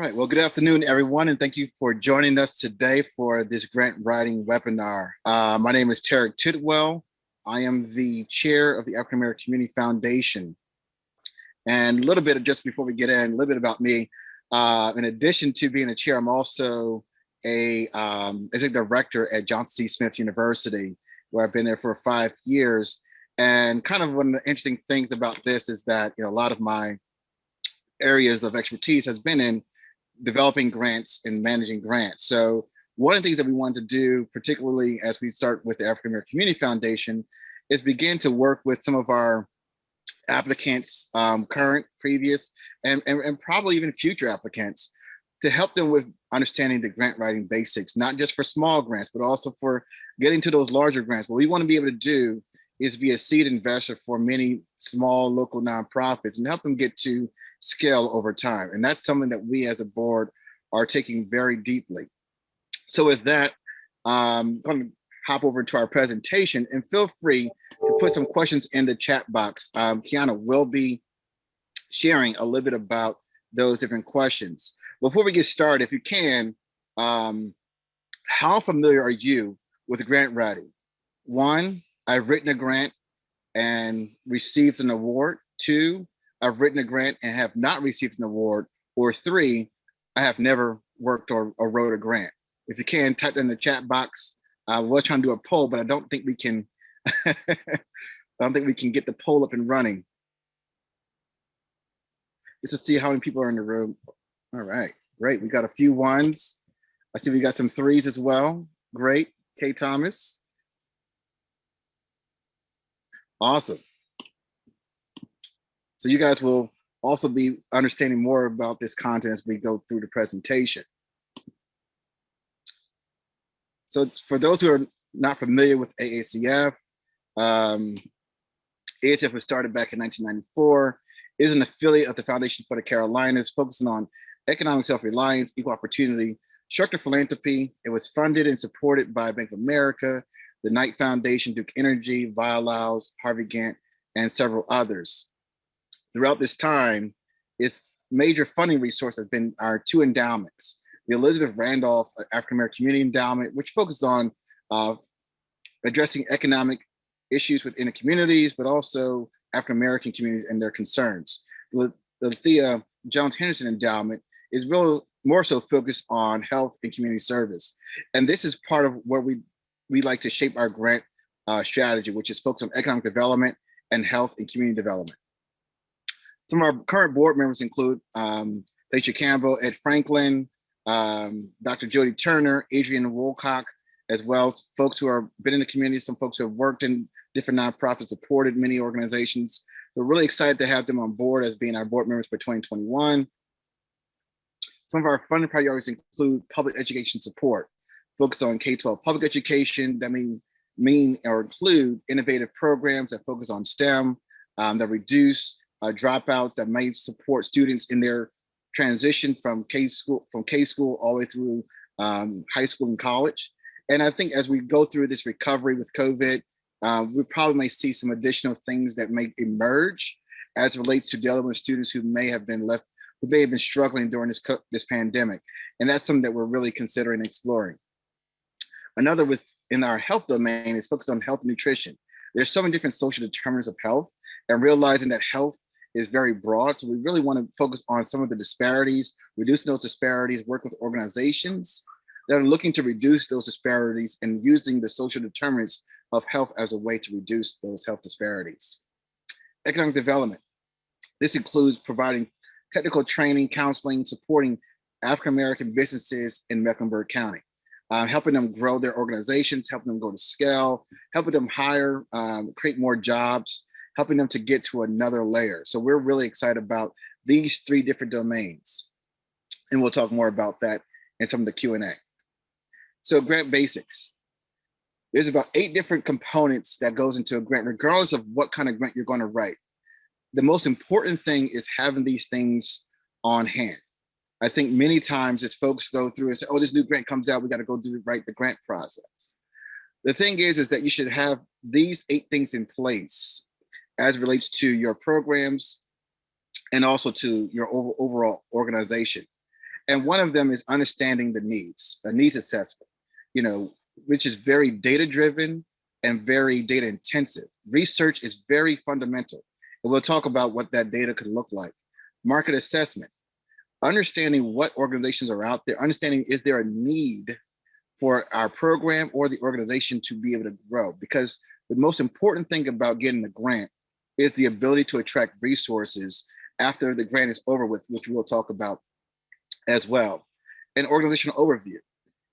right, well, good afternoon, everyone, and thank you for joining us today for this grant writing webinar. My name is Tarek Tidwell. I am the chair of the African American Community Foundation. And a little bit, just before we get in, a little bit about me. In addition to being a chair, I'm also a executive director at Johnson C. Smith University, where I've been there for 5 years. And kind of one of the interesting things about this is that, a lot of my areas of expertise has been in developing grants and managing grants. So one of the things that we wanted to do, particularly as we start with the African American Community Foundation, is begin to work with some of our applicants, current, previous, and probably even future applicants, to help them with understanding the grant writing basics, not just for small grants, but also for getting to those larger grants. What we want to be able to do is be a seed investor for many small local nonprofits and help them get to scale over time. And that's something that we as a board are taking very deeply. So with that, I'm going to hop over to our presentation, and feel free to put some questions in the chat box. Kiana will be sharing a little bit about those different questions. Before we get started, if you can, how familiar are you with grant writing? 1, I've written a grant and received an award. 2, I've written a grant and have not received an award. Or 3, I have never worked or wrote a grant. If you can, type in the chat box. I was trying to do a poll, but I don't think we can. I don't think we can get the poll up and running. Just to see how many people are in the room. All right, great. We got a few 1s. I see we got some 3s as well. Great, Kay Thomas. Awesome. So you guys will also be understanding more about this content as we go through the presentation. So for those who are not familiar with AACF, AACF was started back in 1994, is an affiliate of the Foundation for the Carolinas, focusing on economic self-reliance, equal opportunity, structured philanthropy. It was funded and supported by Bank of America, the Knight Foundation, Duke Energy, Vialaus, Harvey Gantt, and several others. Throughout this time, its major funding resource has been our 2 endowments. The Elizabeth Randolph African American Community Endowment, which focuses on addressing economic issues within the communities, but also African American communities and their concerns. The Thea Jones Henderson Endowment is really more so focused on health and community service. And this is part of where we like to shape our grant strategy, which is focused on economic development and health and community development. Some of our current board members include Thacia Campbell, Ed Franklin, Dr. Jody Turner, Adrian Woolcock, as well as folks who have been in the community, some folks who have worked in different nonprofits, supported many organizations. We're really excited to have them on board as being our board members for 2021. Some of our funding priorities include public education support, focus on K-12 public education that mean or include innovative programs that focus on STEM, that reduce dropouts, that may support students in their transition from K-school all the way through high school and college. And I think as we go through this recovery with COVID, we probably may see some additional things that may emerge as it relates to dealing with students who may have been struggling during this pandemic. And that's something that we're really considering exploring. Another within our health domain is focused on health and nutrition. There's so many different social determinants of health, and realizing that health is very broad. So we really want to focus on some of the disparities, reducing those disparities, work with organizations that are looking to reduce those disparities and using the social determinants of health as a way to reduce those health disparities. Economic development. This includes providing technical training, counseling, supporting African-American businesses in Mecklenburg County, helping them grow their organizations, helping them go to scale, helping them hire, create more jobs, helping them to get to another layer. So we're really excited about these 3 different domains. And we'll talk more about that in some of the Q&A. So grant basics. There's about 8 different components that goes into a grant, regardless of what kind of grant you're going to write. The most important thing is having these things on hand. I think many times as folks go through and say, oh, this new grant comes out, we got to go write the grant process. The thing is that you should have these 8 things in place as it relates to your programs and also to your overall organization. And one of them is understanding the needs, a needs assessment, you know, which is very data driven and very data intensive. Research is very fundamental. And we'll talk about what that data could look like. Market assessment, understanding what organizations are out there, understanding is there a need for our program or the organization to be able to grow? Because the most important thing about getting a grant is the ability to attract resources after the grant is over with, which we'll talk about as well. An organizational overview,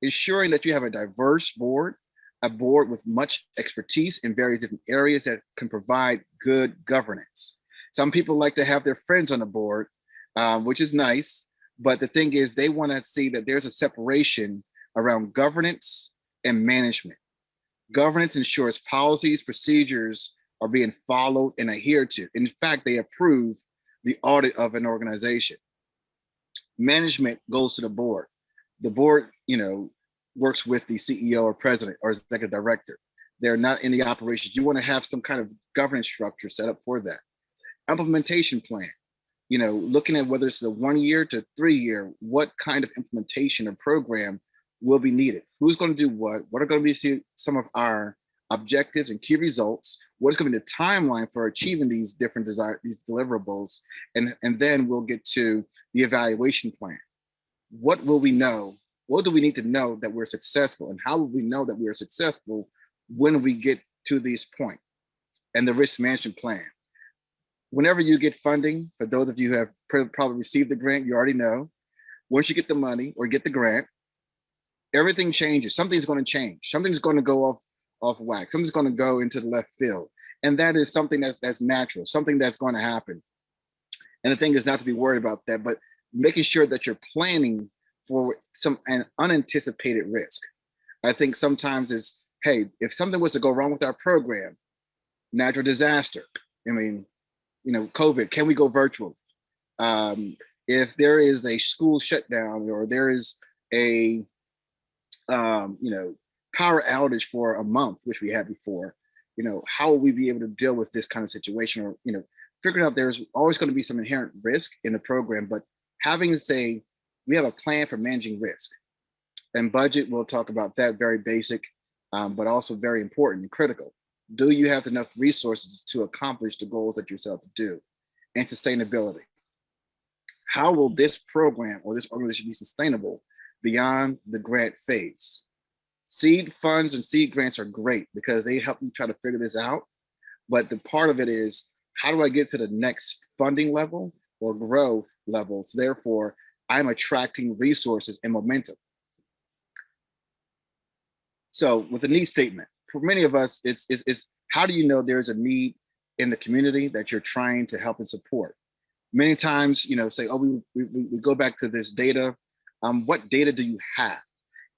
ensuring that you have a diverse board, a board with much expertise in various different areas that can provide good governance. Some people like to have their friends on the board, which is nice, but the thing is they want to see that there's a separation around governance and management. Governance ensures policies, procedures are being followed and adhered to. In fact, they approve the audit of an organization. Management goes to the board. The board, you know, works with the CEO or president or executive director. They're not in the operations. You want to have some kind of governance structure set up for that. Implementation plan, you know, looking at whether it's a 1 year to 3 year, what kind of implementation or program will be needed? Who's going to do what? What are going to be some of our objectives and key results? What is going to be the timeline for achieving these different these deliverables? And then we'll get to the evaluation plan. What will we know? What do we need to know that we're successful? And how will we know that we are successful when we get to this point? And the risk management plan. Whenever you get funding, for those of you who have probably received the grant, you already know, once you get the money or get the grant, everything changes. Something's going to change. Something's going to go off whack. Something's going to go into the left field. And that is something that's natural, something that's going to happen. And the thing is not to be worried about that, but making sure that you're planning for an unanticipated risk. I think sometimes is, hey, if something was to go wrong with our program, natural disaster, I mean, you know, COVID, can we go virtual? If there is a school shutdown or there is a, you know, power outage for a month, which we had before, you know, how will we be able to deal with this kind of situation? Or, you know, figuring out there's always going to be some inherent risk in the program, but having to say, we have a plan for managing risk. And budget, we'll talk about that, very basic, but also very important and critical. Do you have enough resources to accomplish the goals that you're set up to do? And sustainability. How will this program or this organization be sustainable beyond the grant phase? Seed funds and seed grants are great because they help you try to figure this out. But the part of it is, how do I get to the next funding level or growth levels? Therefore, I'm attracting resources and momentum. So with the need statement, for many of us, it's how do you know there's a need in the community that you're trying to help and support? Many times, you know, say, oh, we go back to this data. What data do you have?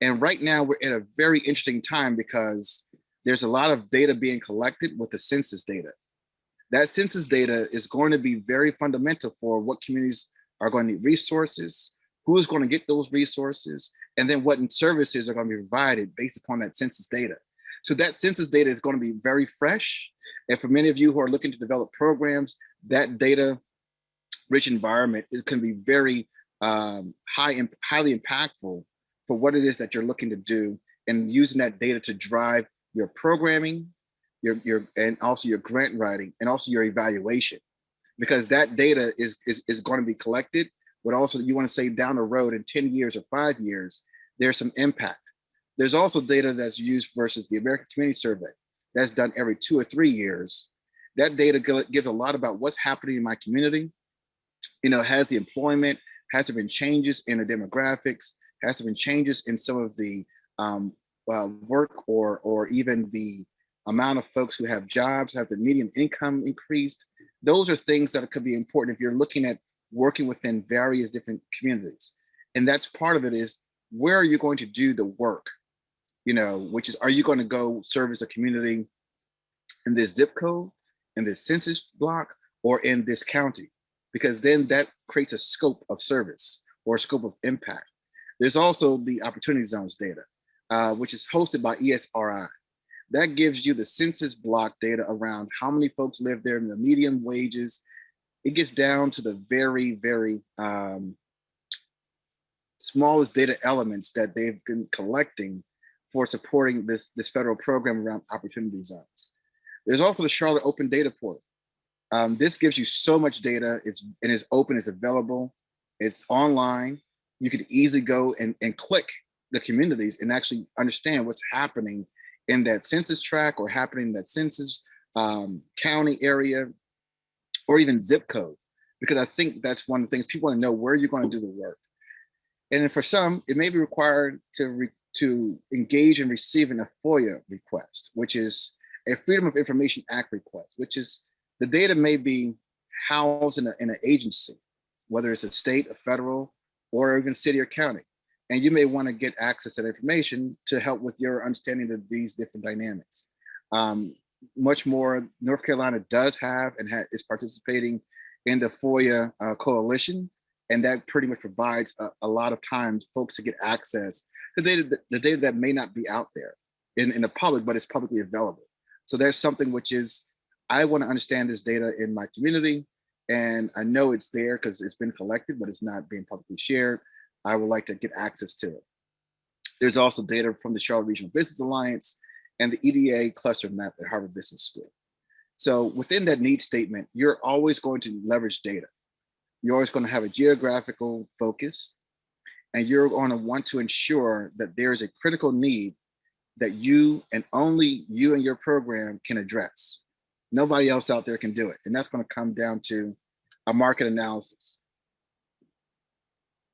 And right now we're at a very interesting time because there's a lot of data being collected with the census data. That census data is going to be very fundamental for what communities are going to need resources, who is going to get those resources, and then what services are going to be provided based upon that census data. So that census data is going to be very fresh. And for many of you who are looking to develop programs, that data rich environment is going to be very highly impactful for what it is that you're looking to do, and using that data to drive your programming, and also your grant writing, and also your evaluation, because that data is going to be collected. But also, you want to say down the road in 10 years or 5 years, there's some impact. There's also data that's used versus the American Community Survey that's done every 2 or 3 years. That data gives a lot about what's happening in my community. You know, has the employment, has there been changes in the demographics, has there been changes in some of the work or even the amount of folks who have jobs, have the median income increased? Those are things that could be important if you're looking at working within various different communities. And that's part of it, is where are you going to do the work? You know, which is, are you going to go service a community in this zip code, in this census block, or in this county? Because then that creates a scope of service or a scope of impact. There's also the opportunity zones data, which is hosted by ESRI. That gives you the census block data around how many folks live there, and the median wages. It gets down to the very, very smallest data elements that they've been collecting for supporting this federal program around opportunity zones. There's also the Charlotte Open Data Portal. This gives you so much data. It's open, it's available, it's online. You could easily go and click the communities and actually understand what's happening in that census tract or happening in that census county area or even zip code. Because I think that's one of the things people want to know, where you're going to do the work. And then for some, it may be required to engage in receiving a FOIA request, which is a Freedom of Information Act request, which is the data may be housed in an agency, whether it's a state, a federal, or even city or county. And you may want to get access to that information to help with your understanding of these different dynamics. Much more, North Carolina does have and is participating in the FOIA coalition, and that pretty much provides a lot of times folks to get access to the data that may not be out there in the public, but it's publicly available. So there's something which is, I want to understand this data in my community, and I know it's there because it's been collected, but it's not being publicly shared. I would like to get access to it. There's also data from the Charlotte Regional Business Alliance and the EDA cluster map at Harvard Business School. So within that need statement, you're always going to leverage data. You're always going to have a geographical focus, and you're going to want to ensure that there's a critical need that you and only you and your program can address. Nobody else out there can do it. And that's going to come down to a market analysis.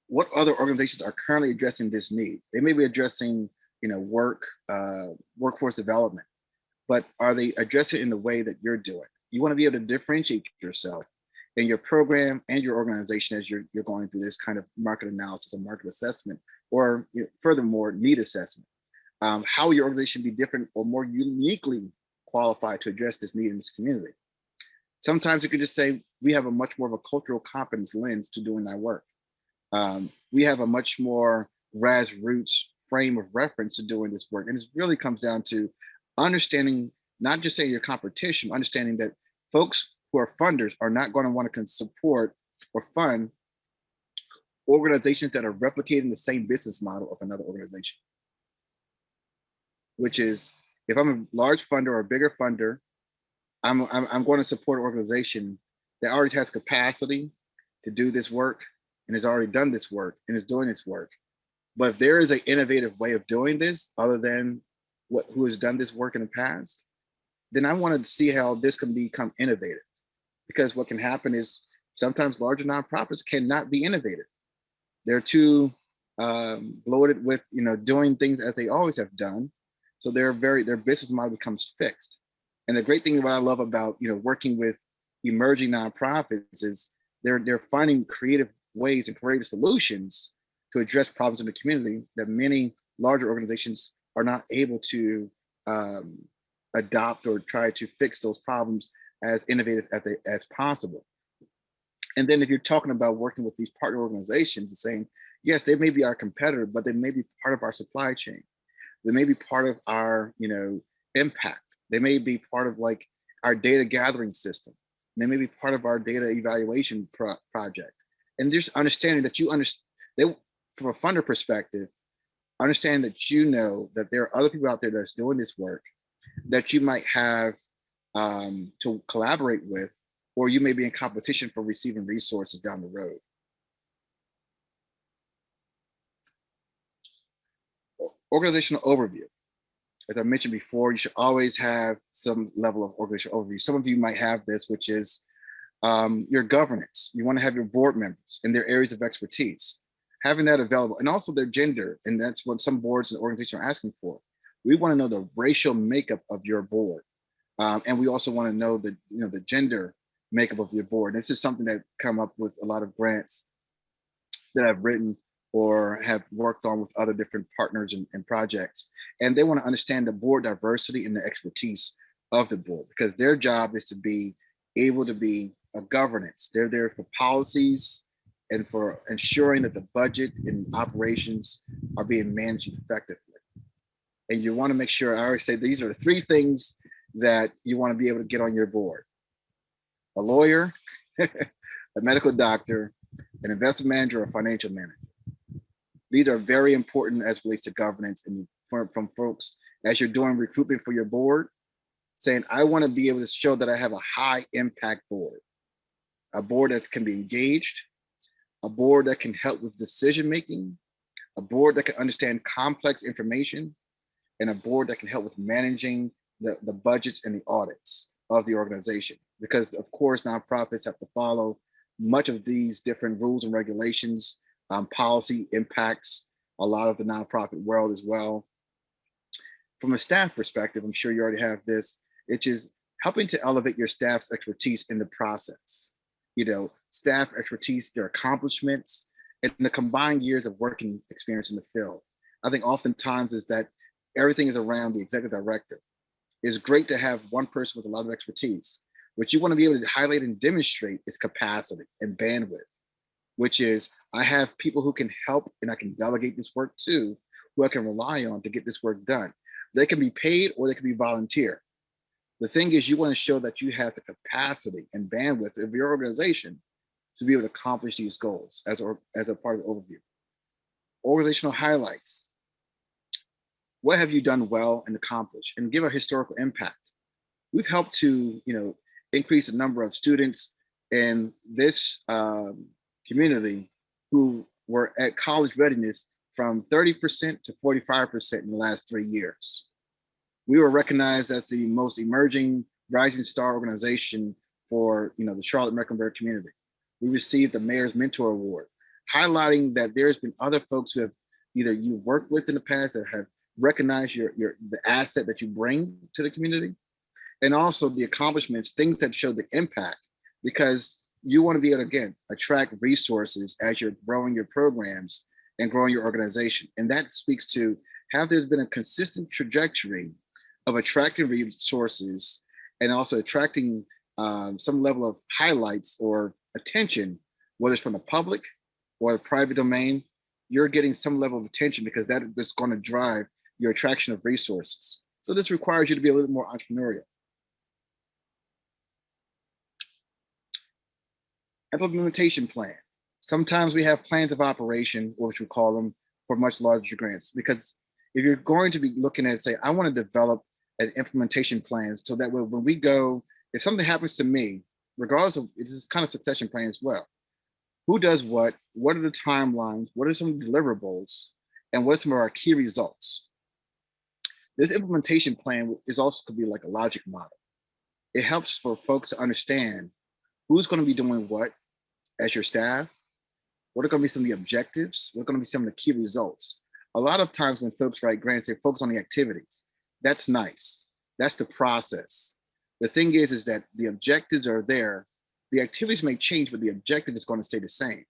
What other organizations are currently addressing this need? They may be addressing, workforce development, but are they addressing it in the way that you're doing? You want to be able to differentiate yourself in your program and your organization as you're going through this kind of market analysis and market assessment, or furthermore, need assessment. How will your organization be different or more uniquely qualified to address this need in this community? Sometimes you could just say, we have a much more of a cultural competence lens to doing that work. We have a much more grassroots frame of reference to doing this work. And it really comes down to understanding, not just saying your competition, understanding that folks who are funders are not going to want to support or fund organizations that are replicating the same business model of another organization. Which is, if I'm a large funder or a bigger funder, I'm going to support an organization that already has capacity to do this work and has already done this work and is doing this work. But if there is an innovative way of doing this other than who has done this work in the past, then I want to see how this can become innovative. Because what can happen is sometimes larger nonprofits cannot be innovative. They're too bloated with doing things as they always have done. So their business model becomes fixed. And the great thing what I love about working with emerging nonprofits is they're finding creative ways and creative solutions to address problems in the community that many larger organizations are not able to adopt or try to fix those problems as innovative as possible. And then if you're talking about working with these partner organizations and saying, yes, they may be our competitor, but they may be part of our supply chain. They may be part of our impact. They may be part of like our data gathering system. They may be part of our data evaluation project. And just understanding that from a funder perspective, understand that that there are other people out there that's doing this work that you might have to collaborate with, or you may be in competition for receiving resources down the road. Organizational overview. As I mentioned before, you should always have some level of organizational overview. Some of you might have this, which is your governance. You want to have your board members and their areas of expertise, having that available, and also their gender. And that's what some boards and organizations are asking for. We want to know the racial makeup of your board. And we also want to know the gender makeup of your board. And this is something that come up with a lot of grants that I've written or have worked on with other different partners and projects. And they want to understand the board diversity and the expertise of the board, because their job is to be able to be a governance. They're there for policies and for ensuring that the budget and operations are being managed effectively. And you want to make sure, I always say these are the three things that you want to be able to get on your board: a lawyer, a medical doctor, an investment manager, or a financial manager. These are very important as it relates to governance, and from folks as you're doing recruitment for your board, saying, I want to be able to show that I have a high impact board, a board that can be engaged, a board that can help with decision making, a board that can understand complex information, and a board that can help with managing the budgets and the audits of the organization. Because of course, nonprofits have to follow much of these different rules and regulations. Policy impacts a lot of the nonprofit world as well. From a staff perspective, I'm sure you already have this, which is helping to elevate your staff's expertise in the process. Staff expertise, their accomplishments, and the combined years of working experience in the field. I think oftentimes is that everything is around the executive director. It's great to have one person with a lot of expertise. What you want to be able to highlight and demonstrate is capacity and bandwidth, which is I have people who can help and I can delegate this work to, who I can rely on to get this work done. They can be paid or they can be volunteer. The thing is, you want to show that you have the capacity and bandwidth of your organization to be able to accomplish these goals as a part of the overview. Organizational highlights. What have you done well and accomplished, and give a historical impact? We've helped to increase the number of students in this community who were at college readiness from 30% to 45% in the last 3 years. We were recognized as the most emerging rising star organization for the Charlotte-Mecklenburg community. We received the Mayor's Mentor Award, highlighting that there's been other folks who have either you worked with in the past that have recognized the asset that you bring to the community, and also the accomplishments, things that show the impact, because you want to be able to, again, attract resources as you're growing your programs and growing your organization. And that speaks to, have there been a consistent trajectory of attracting resources and also attracting some level of highlights or attention, whether it's from the public or the private domain. You're getting some level of attention because that is going to drive your attraction of resources. So this requires you to be a little more entrepreneurial. Implementation plan. Sometimes we have plans of operation, or which we call them, for much larger grants, because if you're going to be looking at, say, I want to develop an implementation plan so that when we go, if something happens to me, regardless of, it's this kind of succession plan as well. Who does what are the timelines, what are some of the deliverables, and what are some of our key results? This implementation plan is also could be like a logic model. It helps for folks to understand who's going to be doing what as your staff, what are going to be some of the objectives, what are going to be some of the key results. A lot of times when folks write grants, they focus on the activities. That's nice. That's the process. The thing is that the objectives are there. The activities may change, but the objective is going to stay the same.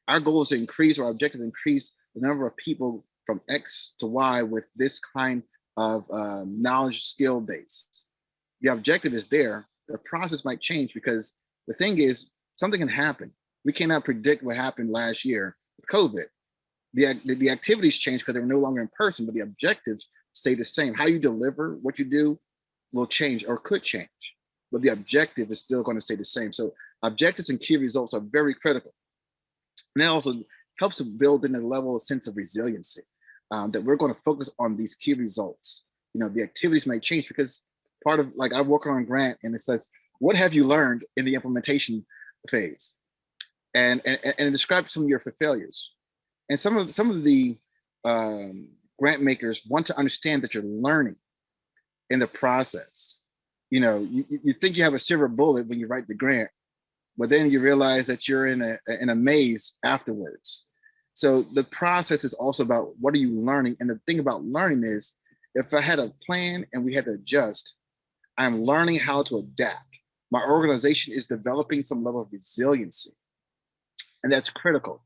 Our goal is to increase, or our objective to increase the number of people from X to Y with this kind of knowledge skill base. The objective is there. The process might change because the thing is, something can happen. We cannot predict what happened last year with COVID. The activities change because they're no longer in person, but the objectives stay the same. How you deliver what you do will change or could change, but the objective is still going to stay the same. So objectives and key results are very critical. And that also helps to build in a level of sense of resiliency, that we're going to focus on these key results. The activities may change because part of, like, I work on a grant and it says, what have you learned in the implementation phase? And describe some of your failures. And some of the grant makers want to understand that you're learning in the process. You think you have a silver bullet when you write the grant, but then you realize that you're in a maze afterwards. So the process is also about what are you learning? And the thing about learning is, if I had a plan and we had to adjust, I'm learning how to adapt. My organization is developing some level of resiliency. And that's critical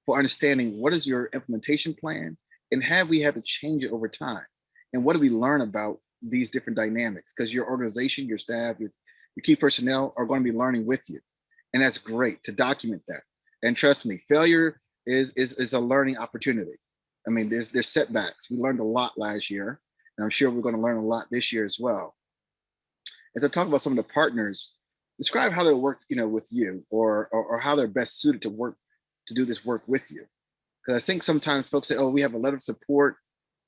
for understanding what is your implementation plan and have we had to change it over time? And what do we learn about these different dynamics? Because your organization, your staff, your key personnel are going to be learning with you. And that's great to document that. And trust me, failure is a learning opportunity. I mean, there's setbacks. We learned a lot last year, and I'm sure we're going to learn a lot this year as well. As I talk about some of the partners, describe how they work, with you, or how they're best suited to do this work with you. Because I think sometimes folks say, oh, we have a letter of support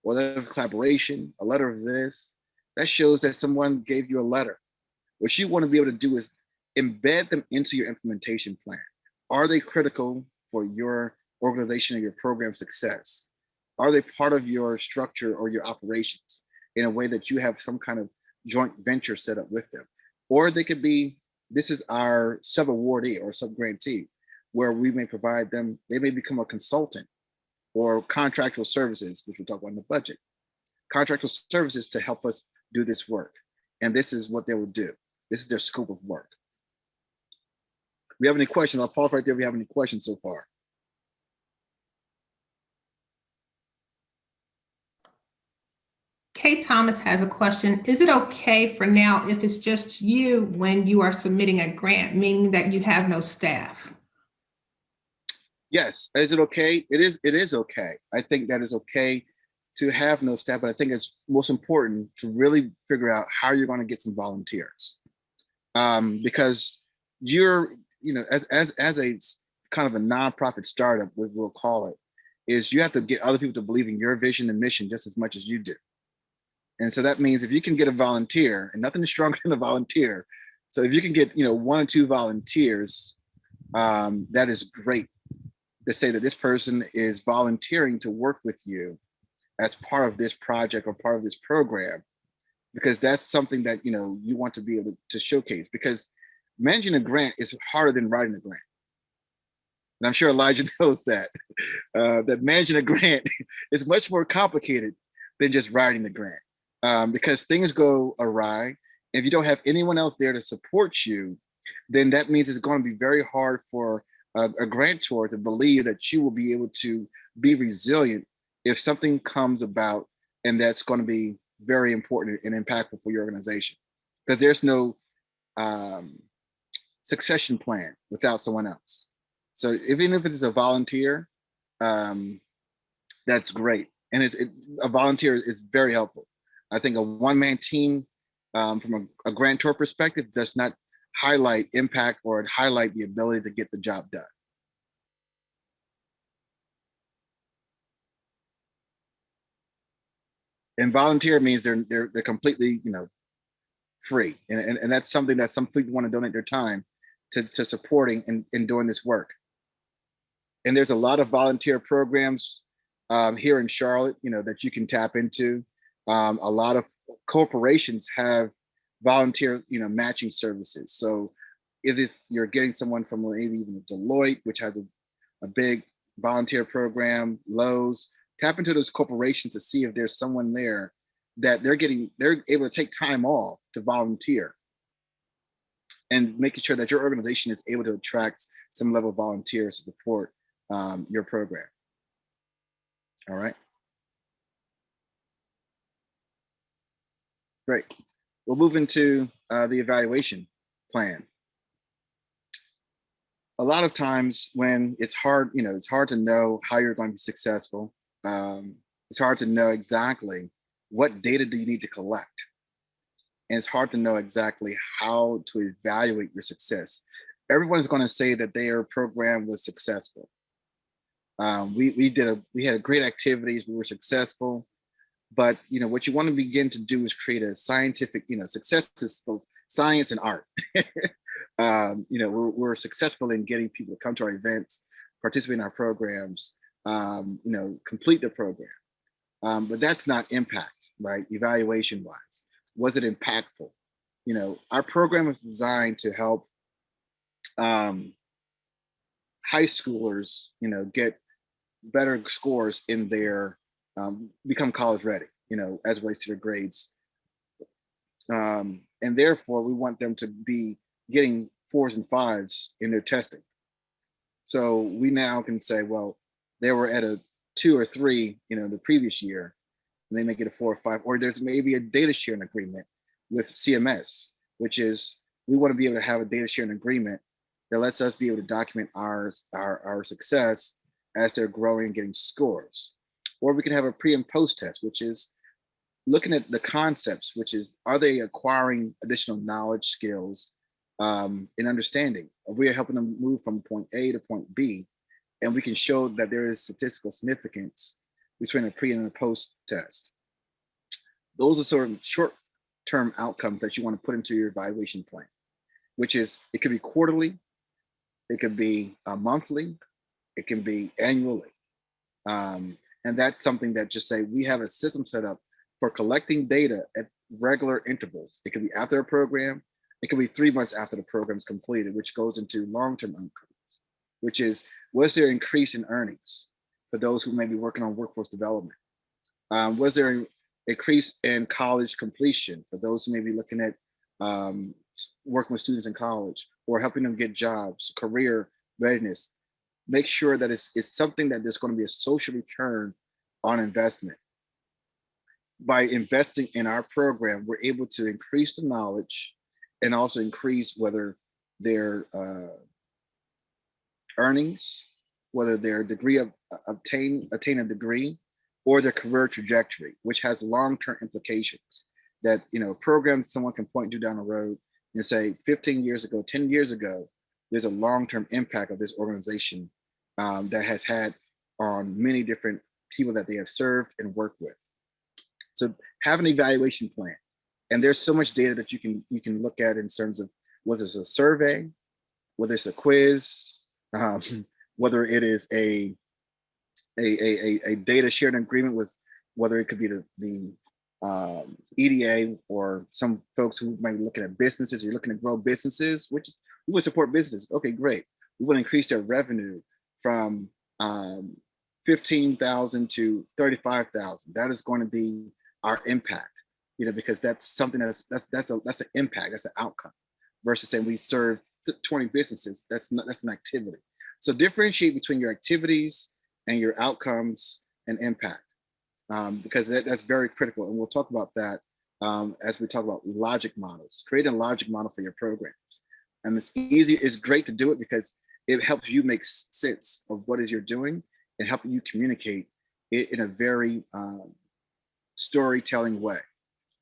or a letter of collaboration, a letter of this. That shows that someone gave you a letter. What you want to be able to do is embed them into your implementation plan. Are they critical for your organization or your program success? Are they part of your structure or your operations in a way that you have some kind of joint venture set up with them? Or they could be, this is our sub-awardee or sub-grantee, where we may provide them, they may become a consultant or contractual services, which we'll talk about in the budget. Contractual services to help us do this work. And this is what they will do. This is their scope of work. If we have any questions, I'll pause right there if we have any questions so far. Kate Thomas has a question. Is it okay for now if it's just you when you are submitting a grant, meaning that you have no staff? Yes. Is it okay? It is okay. I think that is okay to have no staff, but I think it's most important to really figure out how you're going to get some volunteers. Because you're, as a kind of a nonprofit startup, we'll call it, is you have to get other people to believe in your vision and mission just as much as you do. And so that means if you can get a volunteer, and nothing is stronger than a volunteer. So if you can get, 1 or 2 volunteers, that is great to say that this person is volunteering to work with you as part of this project or part of this program, because that's something that, you want to be able to showcase, because managing a grant is harder than writing a grant. And I'm sure Elijah knows that, that managing a grant is much more complicated than just writing the grant. Because things go awry. If you don't have anyone else there to support you, then that means it's going to be very hard for a grantor to believe that you will be able to be resilient if something comes about, and that's going to be very important and impactful for your organization. Because there's no succession plan without someone else. So even if it's a volunteer, that's great. And a volunteer is very helpful. I think a one-man team from a grantor perspective does not highlight impact or highlight the ability to get the job done. And volunteer means they're completely, free. And that's something that some people want to donate their time to supporting and doing this work. And there's a lot of volunteer programs here in Charlotte, that you can tap into. A lot of corporations have volunteer, matching services. So if you're getting someone from maybe even Deloitte, which has a big volunteer program, Lowe's, tap into those corporations to see if there's someone there that they're able to take time off to volunteer, and making sure that your organization is able to attract some level of volunteers to support your program. All right. Great. We'll move into the evaluation plan. A lot of times when it's hard, it's hard to know how you're going to be successful. It's hard to know exactly what data do you need to collect. And it's hard to know exactly how to evaluate your success. Everyone's going to say that their program was successful. We had great activities, we were successful. But what you want to begin to do is create a scientific, success is science and art. We're successful in getting people to come to our events, participate in our programs, complete the program. But that's not impact, right? Evaluation wise, was it impactful? Our program is designed to help high schoolers, get better scores in their become college ready, as it relates to their grades. And therefore, we want them to be getting 4s and 5s in their testing. So we now can say, well, they were at a 2 or 3, the previous year, and they may get a 4 or 5, or there's maybe a data sharing agreement with CMS, which is we want to be able to have a data sharing agreement that lets us be able to document our success as they're growing and getting scores. Or we can have a pre and post test, which is looking at the concepts, which is, are they acquiring additional knowledge, skills, and understanding? Are we helping them move from point A to point B? and we can show that there is statistical significance between a pre and a post test. Those are sort of short-term outcomes that you want to put into your evaluation plan, which is, it could be quarterly, it could be monthly, it can be annually. And that's something that just say, we have a system set up for collecting data at regular intervals. It could be after a program, it could be 3 months after the program is completed, which goes into long-term outcomes, which is, was there an increase in earnings for those who may be working on workforce development? Was there an increase in college completion for those who may be looking at working with students in college or helping them get jobs, career readiness? Make sure that it's something that there's going to be a social return on investment. By investing in our program, we're able to increase the knowledge and also increase whether their earnings, whether their degree of attain a degree, or their career trajectory, which has long-term implications. That, you know, programs someone can point to down the road and say 15 years ago, 10 years ago, there's a long-term impact of this organization that has had on many different people that they have served and worked with. So have an evaluation plan. And there's so much data that you can look at in terms of whether it's a survey, whether it's a quiz, whether it is a data sharing agreement with, whether it could be the EDA or some folks who might be looking at businesses. You're looking to grow businesses, which is, we would support businesses. Okay, great. We want to increase their revenue from 15,000 to 35,000. That is going to be our impact, you know, because that's something that's an impact, that's an outcome, versus saying we serve 20 businesses. That's an activity. So differentiate between your activities and your outcomes and impact, because that's very critical. And we'll talk about that as we talk about logic models, creating a logic model for your programs. And it's easy, it's great to do it because it helps you make sense of what is you're doing and helping you communicate it in a very storytelling way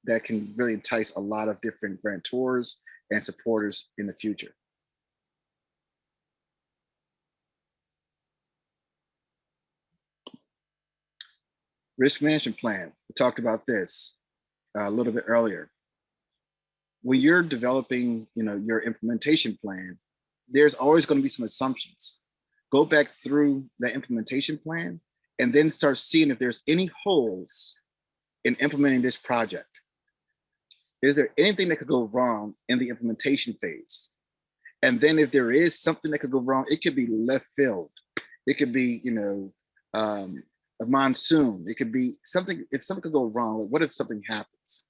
that can really entice a lot of different grantors and supporters in the future. Risk management plan. We talked about this a little bit earlier. When you're developing, you know, your implementation plan, there's always going to be some assumptions. Go back through the implementation plan and then start seeing if there's any holes in implementing this project. Is there anything that could go wrong in the implementation phase? And then if there is something that could go wrong, it could be left field. It could be, you know, a monsoon. It could be something, if something could go wrong, like what if something happens?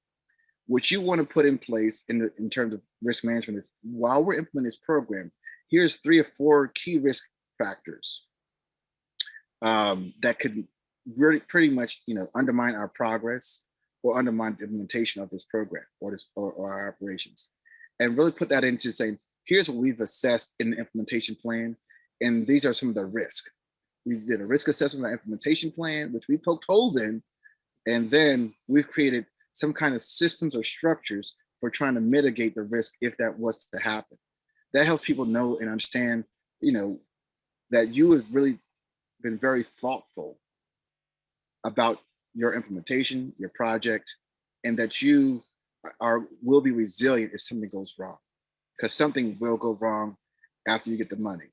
What you want to put in place in terms of risk management is, while we're implementing this program, here's 3 or 4 key risk factors that could really pretty much, you know, undermine our progress or undermine the implementation of this program or our operations. And really put that into saying, here's what we've assessed in the implementation plan, and these are some of the risks. We did a risk assessment of our implementation plan, which we poked holes in, and then we've created some kind of systems or structures for trying to mitigate the risk if that was to happen. That helps people know and understand, you know, that you have really been very thoughtful about your implementation, your project, and that you will be resilient if something goes wrong, because something will go wrong after you get the money.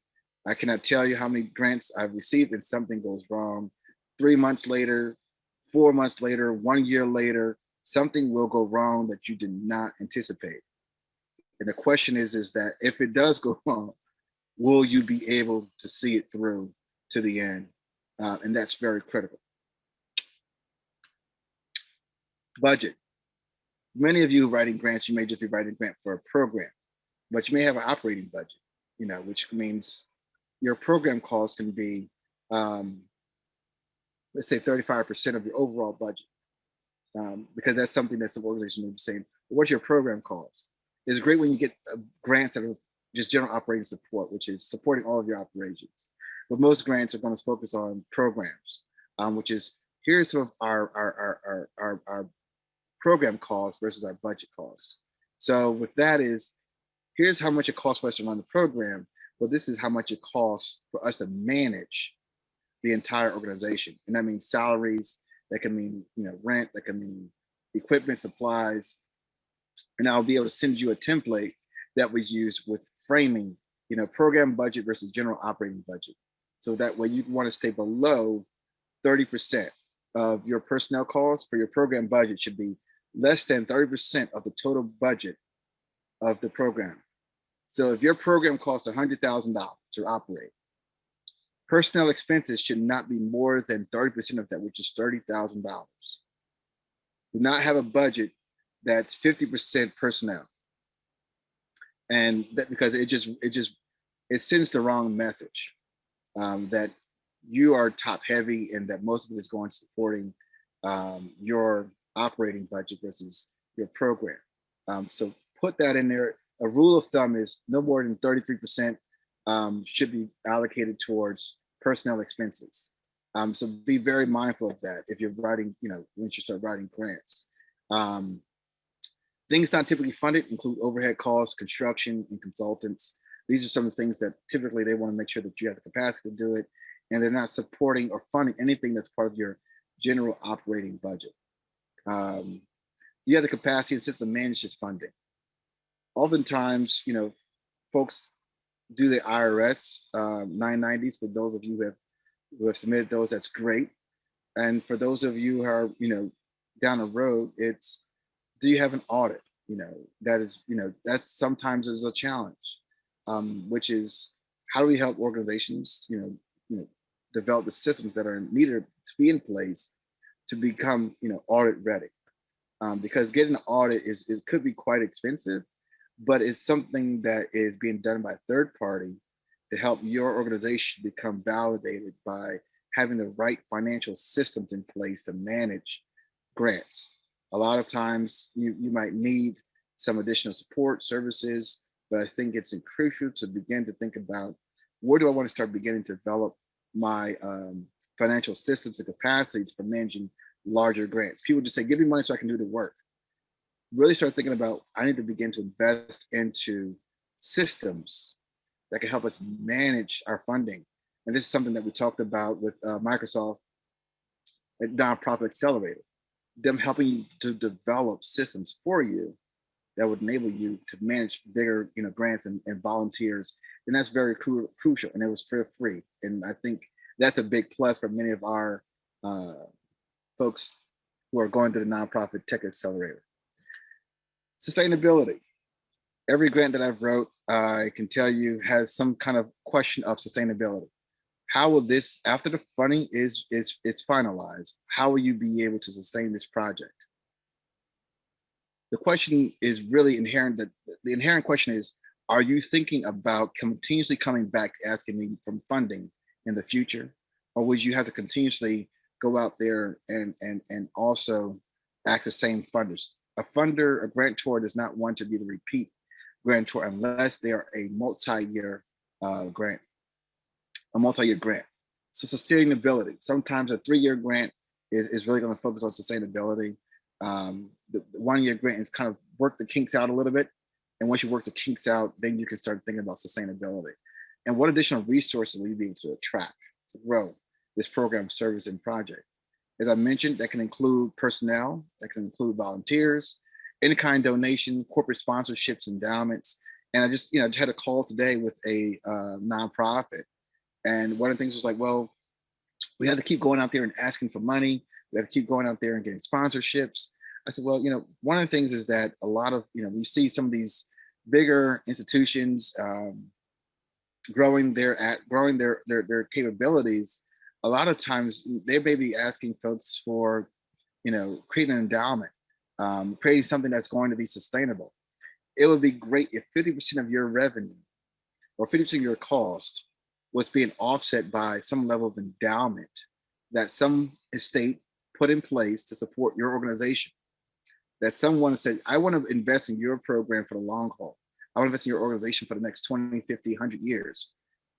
I cannot tell you how many grants I've received and something goes wrong. 3 months later, 4 months later, 1 year later, something will go wrong that you did not anticipate. And the question is that if it does go wrong, will you be able to see it through to the end? And that's very critical. Budget. Many of you writing grants, you may just be writing a grant for a program, but you may have an operating budget, you know, which means your program costs can be, let's say 35% of your overall budget, because that's something that some organization will be saying, what's your program cost? It's great when you get grants that are just general operating support, which is supporting all of your operations. But most grants are going to focus on programs, which is, here's some of our program costs versus our budget costs. So with that is, here's how much it costs for us to run the program, well, this is how much it costs for us to manage the entire organization. And that means salaries, that can mean, rent, that can mean equipment, supplies. And I'll be able to send you a template that we use with framing, program budget versus general operating budget. So that way you want to stay below 30% of your personnel costs for your program budget should be less than 30% of the total budget of the program. So if your program costs $100,000 to operate, personnel expenses should not be more than 30% of that, which is $30,000. Do not have a budget that's 50% personnel. And that, because it sends the wrong message, that you are top heavy and that most of it is going to supporting your operating budget versus your program. So put that in there. A rule of thumb is no more than 33% should be allocated towards personnel expenses. So be very mindful of that if you're writing, once you start writing grants. Things not typically funded include overhead costs, construction, and consultants. These are some of the things that typically they want to make sure that you have the capacity to do it, and they're not supporting or funding anything that's part of your general operating budget. You have the capacity and system to manage this funding. Oftentimes, folks do the IRS 990s. For those of you who have submitted those, that's great. And for those of you who are, down the road, it's, do you have an audit? That is, that's sometimes is a challenge, which is how do we help organizations, develop the systems that are needed to be in place to become, audit ready. Because getting an audit it could be quite expensive, but it's something that is being done by a third party to help your organization become validated by having the right financial systems in place to manage grants. A lot of times you might need some additional support services, but I think it's crucial to begin to think about, where do I want to start beginning to develop my financial systems and capacities for managing larger grants. People just say, give me money so I can do the work. Really start thinking about, I need to begin to invest into systems that can help us manage our funding. And this is something that we talked about with Microsoft at Nonprofit Accelerator, them helping you to develop systems for you that would enable you to manage bigger, grants and volunteers. And that's very crucial. And it was for free. And I think that's a big plus for many of our folks who are going to the Nonprofit Tech Accelerator. Sustainability. Every grant that I've wrote, I can tell you, has some kind of question of sustainability. How will this, after the funding is finalized, how will you be able to sustain this project? The question is really inherent. That the inherent question is, are you thinking about continuously coming back asking me for funding in the future, or would you have to continuously go out there and also act the same funders? A funder, a grantor, does not want to be the repeat grantor unless they are a multi-year grant. A multi-year grant. So sustainability. Sometimes a 3-year grant is really going to focus on sustainability. The 1-year grant is kind of work the kinks out a little bit. And once you work the kinks out, then you can start thinking about sustainability. And what additional resources will you be able to attract to grow this program, service, and project? As I mentioned, that can include personnel, that can include volunteers, in-kind donation, corporate sponsorships, endowments. And I just had a call today with a nonprofit. And one of the things was like, well, we had to keep going out there and asking for money. We had to keep going out there and getting sponsorships. I said, well, one of the things is that a lot of, we see some of these bigger institutions growing their capabilities. A lot of times they may be asking folks for, creating an endowment, creating something that's going to be sustainable. It would be great if 50% of your revenue or 50% of your cost was being offset by some level of endowment that some estate put in place to support your organization. That someone said, I want to invest in your program for the long haul. I want to invest in your organization for the next 20, 50, 100 years.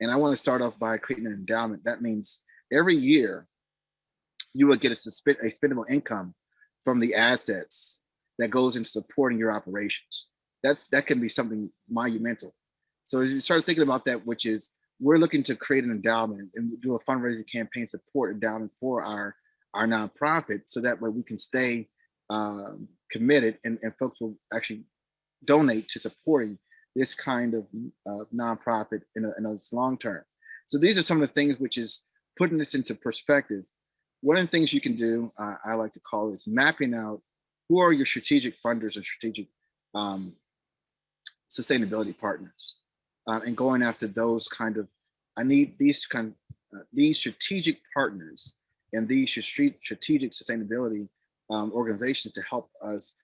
And I want to start off by creating an endowment. That means every year you would get a spendable income from the assets that goes into supporting your operations. That can be something monumental. So as you start thinking about that, which is we're looking to create an endowment and do a fundraising campaign support endowment for our nonprofit, so that way we can stay committed, and folks will actually donate to supporting this kind of nonprofit in its long term. So these are some of the things which is putting this into perspective. One of the things you can do, I like to call is mapping out who are your strategic funders and strategic sustainability partners, and going after those kind of, I need these these strategic partners and these strategic sustainability organizations to help us,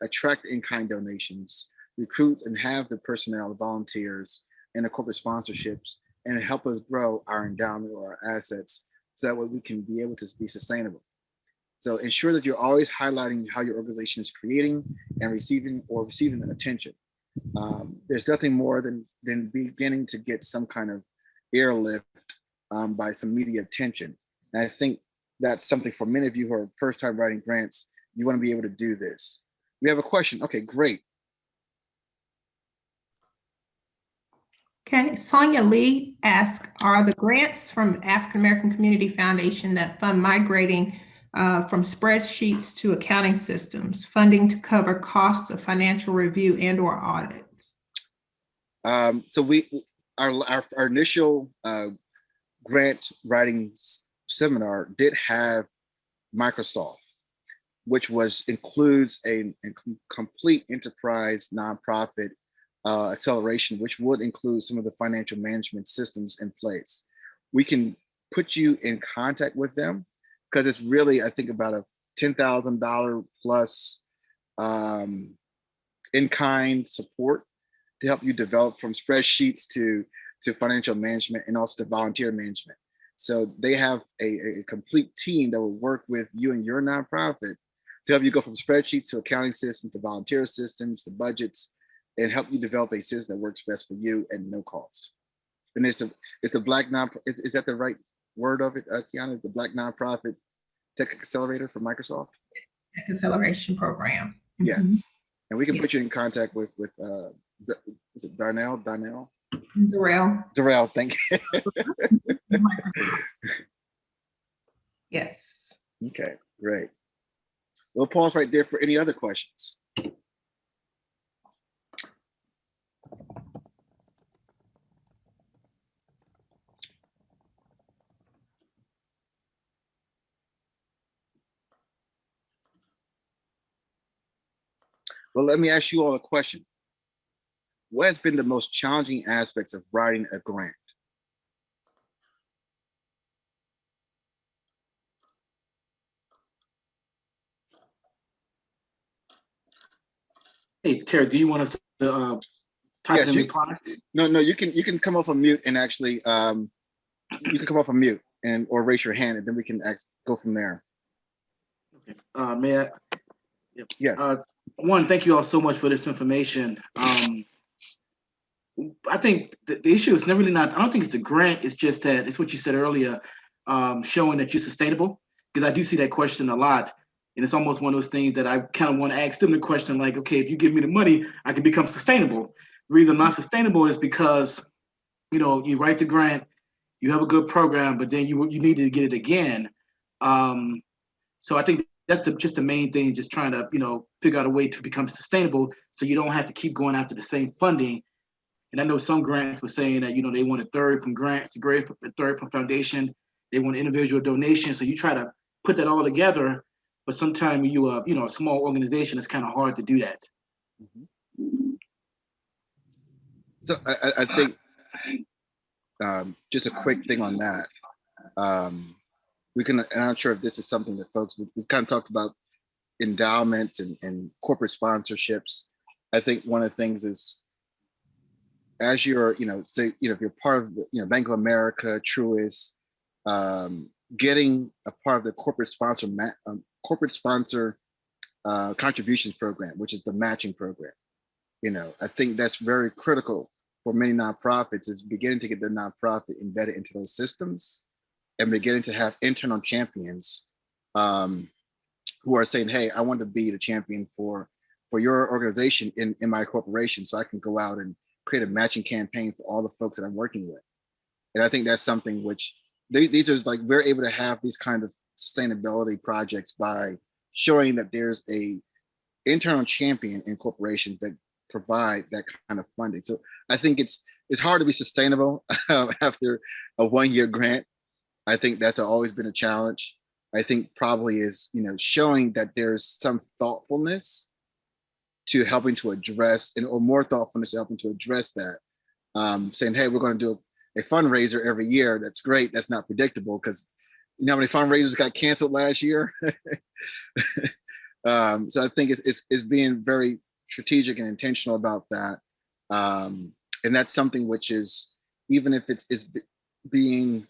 attract in-kind donations, recruit and have the personnel, the volunteers, and the corporate sponsorships, and help us grow our endowment or our assets, so that way we can be able to be sustainable. So ensure that you're always highlighting how your organization is creating and receiving attention. There's nothing more than beginning to get some kind of airlift by some media attention. And I think that's something for many of you who are first time writing grants, you want to be able to do this. We have a question. Okay, great. Okay, Sonia Lee asks, are the grants from African American Community Foundation that fund migrating from spreadsheets to accounting systems, funding to cover costs of financial review and or audits? So our initial grant writing seminar did have Microsoft, which includes a complete enterprise nonprofit acceleration, which would include some of the financial management systems in place. We can put you in contact with them, because it's really, I think, about a $10,000 plus in-kind support to help you develop from spreadsheets to financial management, and also to volunteer management. So they have a complete team that will work with you and your nonprofit to help you go from spreadsheets to accounting systems to volunteer systems to budgets, and help you develop a system that works best for you at no cost. And it's a Black nonprofit. Is that the right word of it, Kiana? The Black Nonprofit Tech Accelerator for Microsoft? Tech Acceleration Program. Yes. Mhm. And we can put you in contact with is it Darnell? Darrell, thank you. yes. Okay, great. We'll pause right there for any other questions. Well, let me ask you all a question. What has been the most challenging aspects of writing a grant? Hey, Terry, do you want us to type Yes, in reply? No, you can come off of mute, and actually you can come off of mute or raise your hand, and then we can go from there. Okay. May I? Yep. Yes. One, thank you all so much for this information. I think the issue is never really not, I don't think it's the grant, it's just that it's what you said earlier, showing that you're sustainable. Because I do see that question a lot. And it's almost one of those things that I kind of want to ask them the question, like, okay, if you give me the money, I can become sustainable. The reason I'm not sustainable is because, you write the grant, you have a good program, but then you need to get it again. So I think that's just the main thing, just trying to, figure out a way to become sustainable, so you don't have to keep going after the same funding. And I know some grants were saying that, they want a third from grants, a third from foundation, they want individual donations. So you try to put that all together, but sometimes you a small organization, it's kind of hard to do that. Mm-hmm. So I think just a quick thing on that. We can, and I'm not sure if this is something that folks, we kind of talked about endowments and corporate sponsorships. I think one of the things is, as you're, say, if you're part of, Bank of America, Truist, getting a part of the corporate sponsor contributions program, which is the matching program. I think that's very critical for many nonprofits, is beginning to get their nonprofit embedded into those systems, and beginning to have internal champions who are saying, hey, I want to be the champion for your organization in my corporation, so I can go out and create a matching campaign for all the folks that I'm working with. And I think that's something which these are like, we're able to have these kind of sustainability projects by showing that there's a internal champion in corporations that provide that kind of funding. So I think it's hard to be sustainable after a 1-year grant. I think that's always been a challenge. I think probably is, showing that there's some thoughtfulness to helping to address, or more thoughtfulness to helping to address that. Saying, hey, we're going to do a fundraiser every year. That's great. That's not predictable, because you know how many fundraisers got canceled last year. So I think it's being very strategic and intentional about that. And that's something which is, even if it's being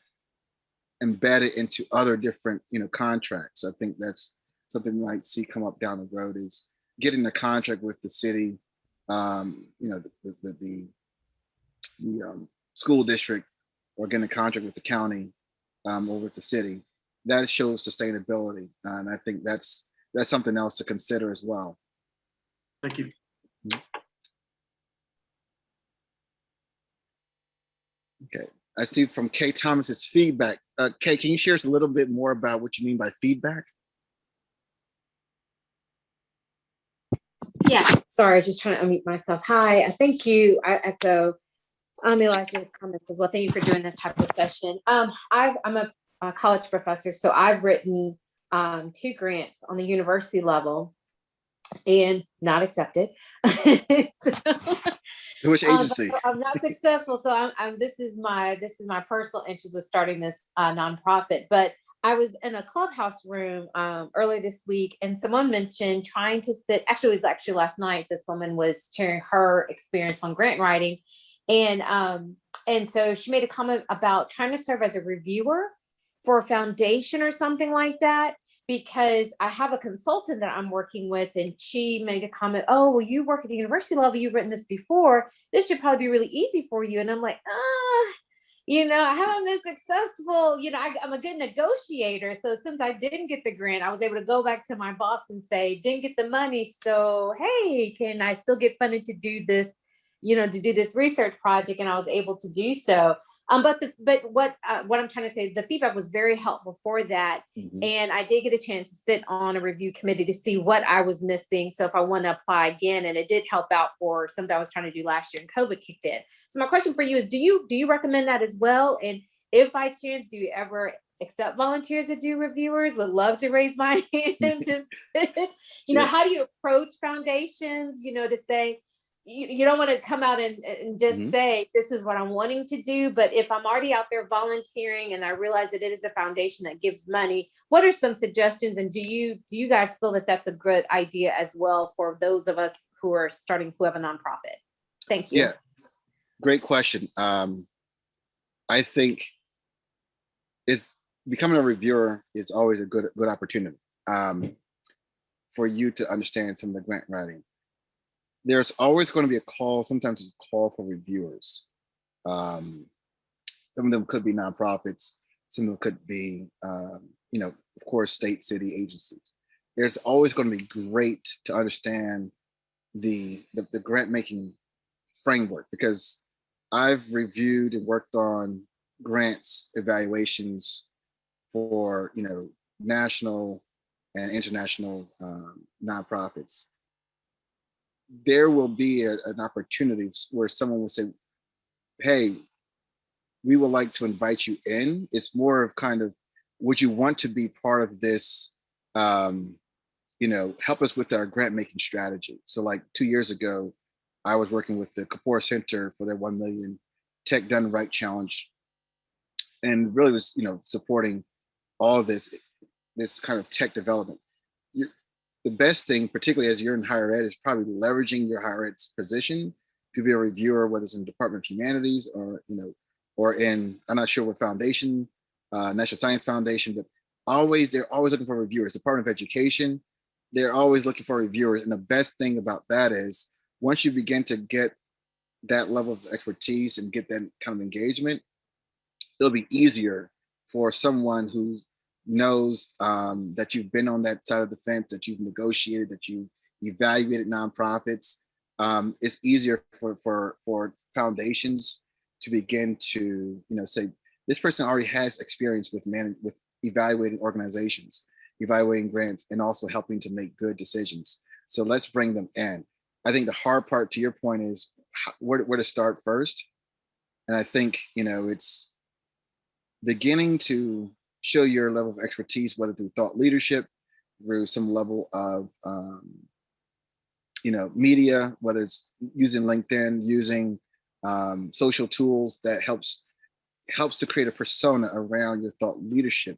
embedded into other different, contracts. I think that's something we might see come up down the road, is getting a contract with the city, the school district, or getting a contract with the county, or with the city. That shows sustainability, and I think that's something else to consider as well. Thank you. Okay, I see from Kay Thomas's feedback. Kay, can you share us a little bit more about what you mean by feedback? Yeah, sorry, just trying to unmute myself. Hi, thank you. I echo Elijah's comments as well. Thank you for doing this type of session. I'm a college professor, so I've written 2 grants on the university level and not accepted. Which agency? I'm not successful, so this is my personal interest of starting this nonprofit. But I was in a clubhouse room earlier this week, and someone mentioned trying to sit. Actually, it was actually last night. This woman was sharing her experience on grant writing, and so she made a comment about trying to serve as a reviewer for a foundation or something like that, because I have a consultant that I'm working with, and she made a comment, oh, well, you work at the university level, you've written this before, this should probably be really easy for you. And I'm like, I haven't been successful. I'm a good negotiator. So since I didn't get the grant, I was able to go back to my boss and say, didn't get the money. So, hey, can I still get funded to do this, to do this research project? And I was able to do so. But what I'm trying to say is the feedback was very helpful for that. Mm-hmm. And I did get a chance to sit on a review committee to see what I was missing. So if I want to apply again, and it did help out for something I was trying to do last year and COVID kicked in. So my question for you is, do you recommend that as well? And if by chance, do you ever accept volunteers to do reviewers? Would love to raise my hand to sit. How do you approach foundations, to say, you don't want to come out and just mm-hmm. say, this is what I'm wanting to do. But if I'm already out there volunteering and I realize that it is a foundation that gives money, what are some suggestions? And do you guys feel that that's a good idea as well for those of us who are starting, who have a nonprofit? Thank you. Yeah, great question. I think becoming a reviewer is always a good opportunity for you to understand some of the grant writing. There's always going to be a call. Sometimes it's a call for reviewers. Some of them could be nonprofits. Some of them could be, of course, state, city agencies. There's always going to be great to understand the grant making framework, because I've reviewed and worked on grants evaluations for, national and international nonprofits. There will be an opportunity where someone will say, hey, we would like to invite you in. It's more of kind of, would you want to be part of this, help us with our grant making strategy. So like 2 years ago, I was working with the Kapoor Center for their 1 million Tech Done Right Challenge, and really was, supporting all of this kind of tech development. The best thing, particularly as you're in higher ed, is probably leveraging your higher ed's position to be a reviewer, whether it's in the Department of Humanities or, or in, I'm not sure what foundation, National Science Foundation, but they're always looking for reviewers. Department of Education, they're always looking for reviewers. And the best thing about that is once you begin to get that level of expertise and get that kind of engagement, it'll be easier for someone who knows that you've been on that side of the fence, that you've negotiated, that you evaluated nonprofits. It's easier for foundations to begin to, say this person already has experience with with evaluating organizations, evaluating grants, and also helping to make good decisions. So let's bring them in. I think the hard part, to your point, is where to start first. And I think, it's beginning to show your level of expertise, whether through thought leadership, through some level of, media, whether it's using LinkedIn, using social tools that helps to create a persona around your thought leadership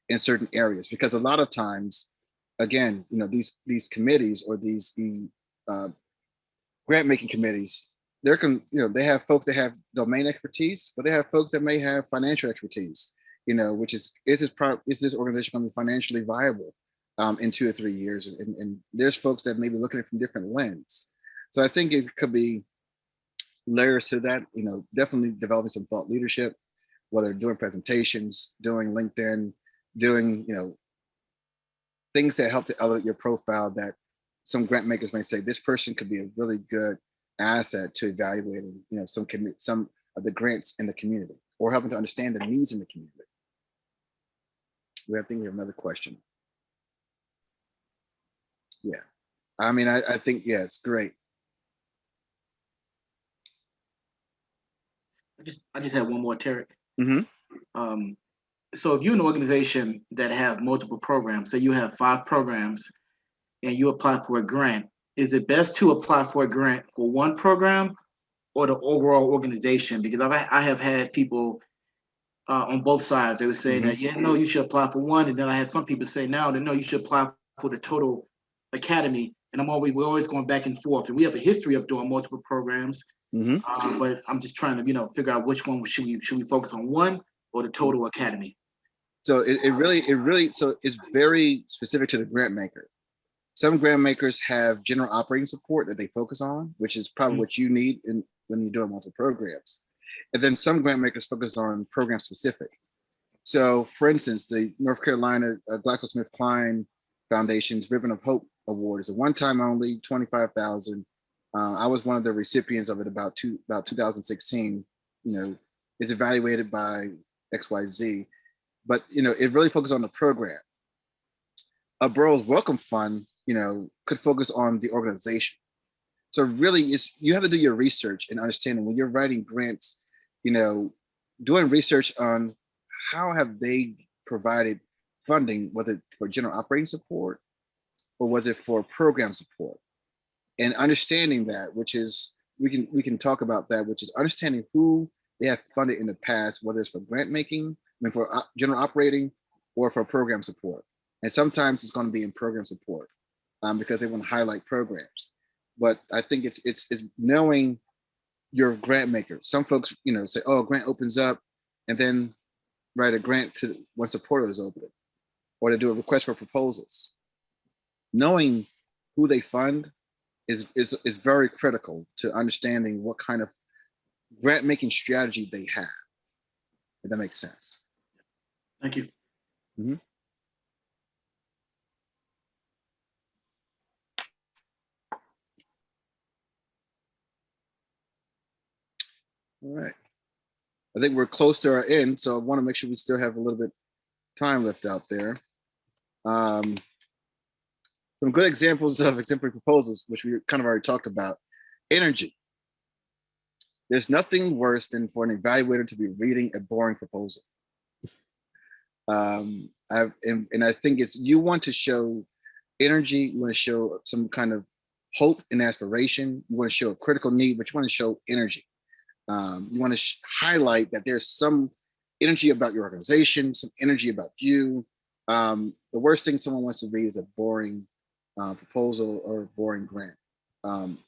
in certain areas. Because a lot of times, again, these committees or these grant making committees, they have folks that have domain expertise, but they have folks that may have financial expertise. Which is this organization going to be financially viable in 2 or 3 years? And there's folks that may be looking at it from different lens. So I think it could be layers to that. Definitely developing some thought leadership, whether doing presentations, doing LinkedIn, doing things that help to elevate your profile, that some grant makers may say this person could be a really good asset to evaluating some of the grants in the community, or helping to understand the needs in the community. I think we have another question. Yeah, I mean, I think, yeah, it's great. I just have one more, Tarek. Mm-hmm. So if you're an organization that have multiple programs, say you have 5 programs and you apply for a grant, is it best to apply for a grant for one program or the overall organization? Because I have had people on both sides. They would say that, yeah, no, you should apply for one. And then I had some people say now that no, you should apply for the total academy. And we're always going back and forth. And we have a history of doing multiple programs. But I'm just trying to, figure out which one should we focus on, one or the total academy. So it really, so it's very specific to the grant maker. Some grant makers have general operating support that they focus on, which is probably what you need when you're doing multiple programs. And then some grant makers focus on program specific. So for instance, the North Carolina GlaxoSmithKline Foundation's Ribbon of Hope Award is a one-time only, $25,000. I was one of the recipients of it about 2016. It's evaluated by XYZ, but it really focuses on the program. A Boroughs Welcome Fund, could focus on the organization. So really, you have to do your research and understanding when you're writing grants. Doing research on how have they provided funding, whether for general operating support or was it for program support, and understanding that, which is we can talk about that, which is understanding who they have funded in the past, whether it's for grant making, for general operating, or for program support. And sometimes it's going to be in program support because they want to highlight programs. But I think it's knowing your grant maker. Some folks, say, oh, a grant opens up, and then write a grant to once the portal is open, or to do a request for proposals. Knowing who they fund is very critical to understanding what kind of grant making strategy they have. If that makes sense. Thank you. Mm-hmm. All right. I think we're close to our end, so I want to make sure we still have a little bit time left out there. Some good examples of exemplary proposals, which we kind of already talked about. Energy. There's nothing worse than for an evaluator to be reading a boring proposal. And I think you want to show energy, you want to show some kind of hope and aspiration, you want to show a critical need, but you want to show energy. You want to highlight that there's some energy about your organization, some energy about you. The worst thing someone wants to read is a boring proposal or a boring grant.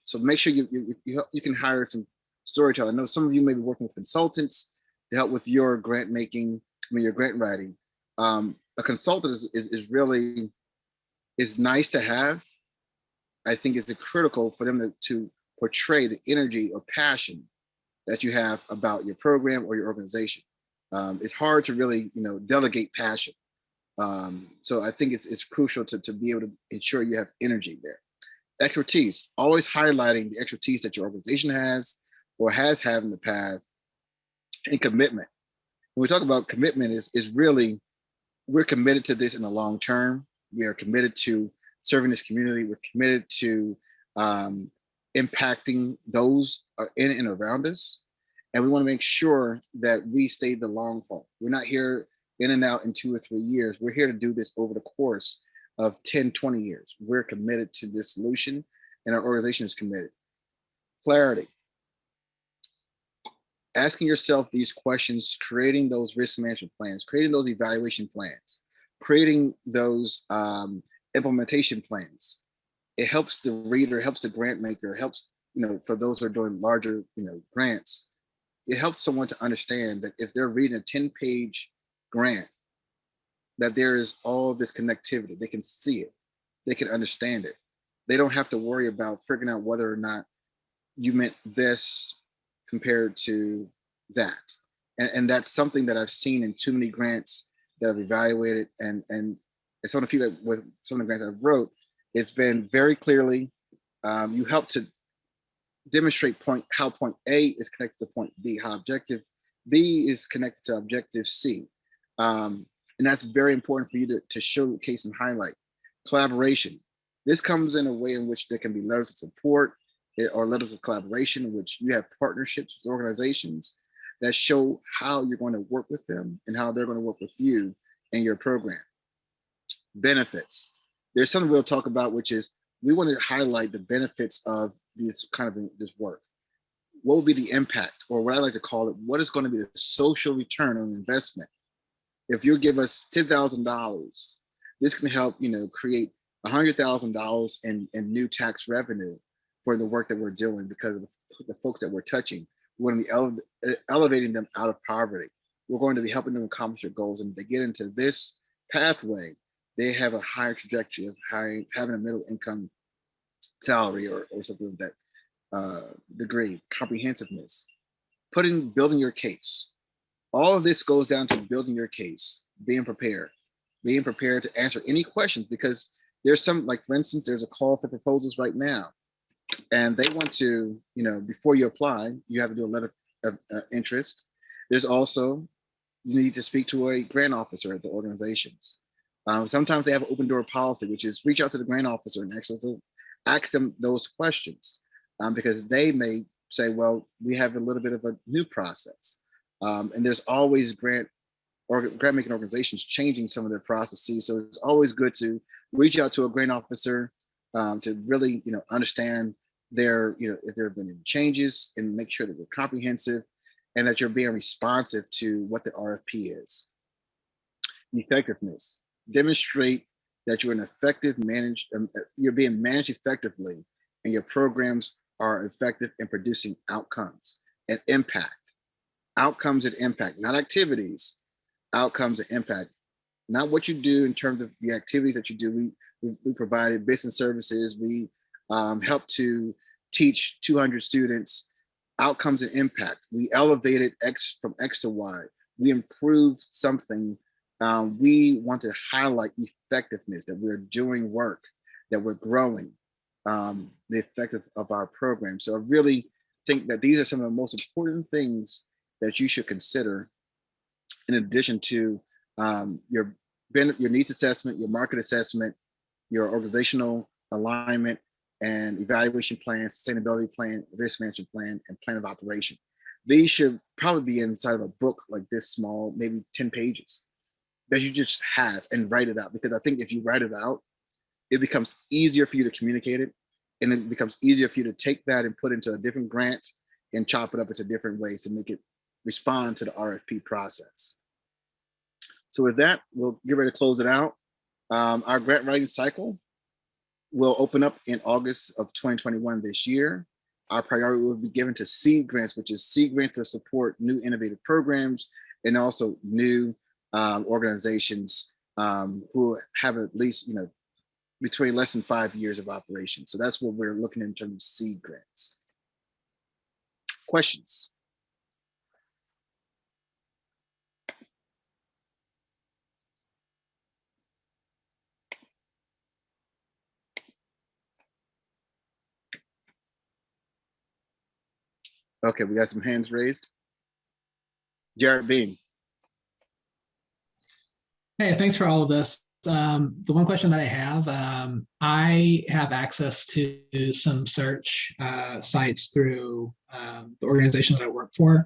So make sure you can hire some storyteller. I know some of you may be working with consultants to help with your grant making, your grant writing. A consultant is really nice to have. I think it's critical for them to portray the energy or passion that you have about your program or your organization. It's hard to really, delegate passion. So I think it's crucial to be able to ensure you have energy there. Expertise, always highlighting the expertise that your organization has or has had in the past, and commitment. When we talk about commitment, is really, we're committed to this in the long term. We are committed to serving this community. We're committed to impacting those in and around us. And we want to make sure that we stay the long haul. We're not here in and out in 2 or 3 years. We're here to do this over the course of 10, 20 years. We're committed to this solution, and our organization is committed. Clarity. Asking yourself these questions, creating those risk management plans, creating those evaluation plans, creating those implementation plans. It helps the reader, helps the grant maker, helps, for those who are doing larger, grants. It helps someone to understand that if they're reading a 10-page grant, that there is all this connectivity. They can see it, they can understand it. They don't have to worry about figuring out whether or not you meant this compared to that. And that's something that I've seen in too many grants that I've evaluated, and some of the feedback with some of the grants I've wrote, it's been very clearly, you help to demonstrate how point A is connected to point B, how objective B is connected to objective C. And that's very important for you to showcase and highlight. Collaboration. This comes in a way in which there can be letters of support or letters of collaboration, in which you have partnerships with organizations that show how you're going to work with them and how they're going to work with you and your program. Benefits. There's something we'll talk about, which is we want to highlight the benefits of this work. What will be the impact, or what I like to call it, what is going to be the social return on investment? If you give us $10,000, this can help, create $100,000 in new tax revenue for the work that we're doing, because of the folks that we're touching. We're going to be elevating them out of poverty. We're going to be helping them accomplish their goals. And if they get into this pathway, they have a higher trajectory of having a middle income salary or something of that degree. Comprehensiveness. Building your case. All of this goes down to building your case, being prepared to answer any questions, because there's some, like, for instance, there's a call for proposals right now. And they want to, before you apply, you have to do a letter of interest. There's also, you need to speak to a grant officer at the organizations. Sometimes they have an open door policy, which is reach out to the grant officer and ask them those questions, because they may say, well, we have a little bit of a new process. And there's always grant making organizations changing some of their processes. So it's always good to reach out to a grant officer to really, understand if there have been any changes, and make sure that they're comprehensive and that you're being responsive to what the RFP is. Effectiveness. Demonstrate that you're you're being managed effectively, and your programs are effective in producing outcomes and impact. Outcomes and impact, not activities. Outcomes and impact, not what you do in terms of the activities that you do. We provided business services. We helped to teach 200 students. Outcomes and impact. We elevated from X to Y. We improved something. We want to highlight effectiveness, that we're doing work, that we're growing, the effectiveness of our program. So I really think that these are some of the most important things that you should consider, in addition to your needs assessment, your market assessment, your organizational alignment and evaluation plan, sustainability plan, risk management plan, and plan of operation. These should probably be inside of a book like this small, maybe 10 pages, that you just have and write it out. Because I think if you write it out, it becomes easier for you to communicate it, and it becomes easier for you to take that and put into a different grant and chop it up into different ways to make it respond to the RFP process. So with that, we'll get ready to close it out. Our grant writing cycle will open up in August of 2021 this year. Our priority will be given to seed grants, which is seed grants to support new innovative programs, and also new organizations who have at least, between less than 5 years of operation. So that's what we're looking at in terms of seed grants. Questions? Okay, we got some hands raised. Jared Bean. Hey, thanks for all of this. The one question that I have access to some search sites through the organization that I work for,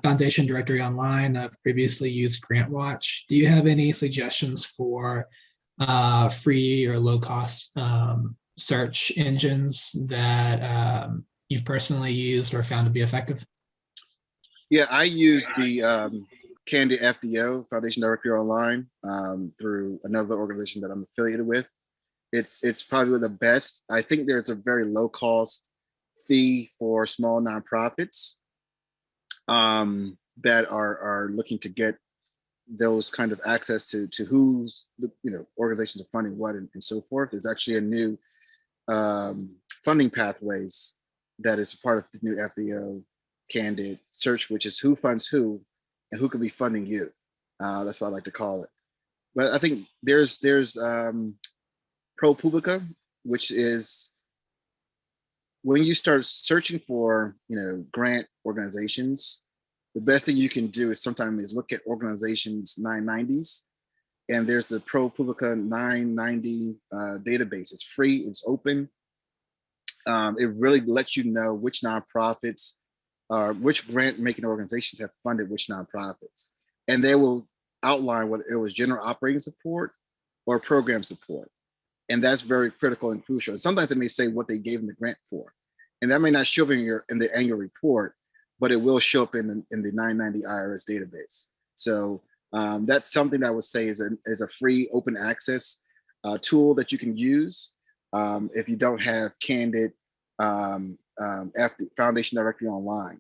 Foundation Directory Online. I've previously used GrantWatch. Do you have any suggestions for free or low cost search engines that you've personally used or found to be effective? Yeah, I use the Candy FDO, Foundation Directory Online, through another organization that I'm affiliated with. It's probably the best. I think there's a very low cost fee for small nonprofits that are looking to get those kind of access to who's organizations are funding what and so forth. There's actually a new funding pathways that is part of the new FDO Candid search, which is who funds who and who could be funding you. That's what I like to call it. But I think there's ProPublica, which is when you start searching for grant organizations, the best thing you can do is sometimes look at organizations 990s, and there's the ProPublica 990 database. It's free, it's open. It really lets you know which nonprofits, which grant making organizations have funded which nonprofits. And they will outline whether it was general operating support or program support. And that's very critical and crucial. And sometimes it may say what they gave them the grant for. And that may not show up in the annual report, but it will show up in the 990 IRS database. So that's something that I would say is a free open access tool that you can use if you don't have Candid Foundation Directory Online.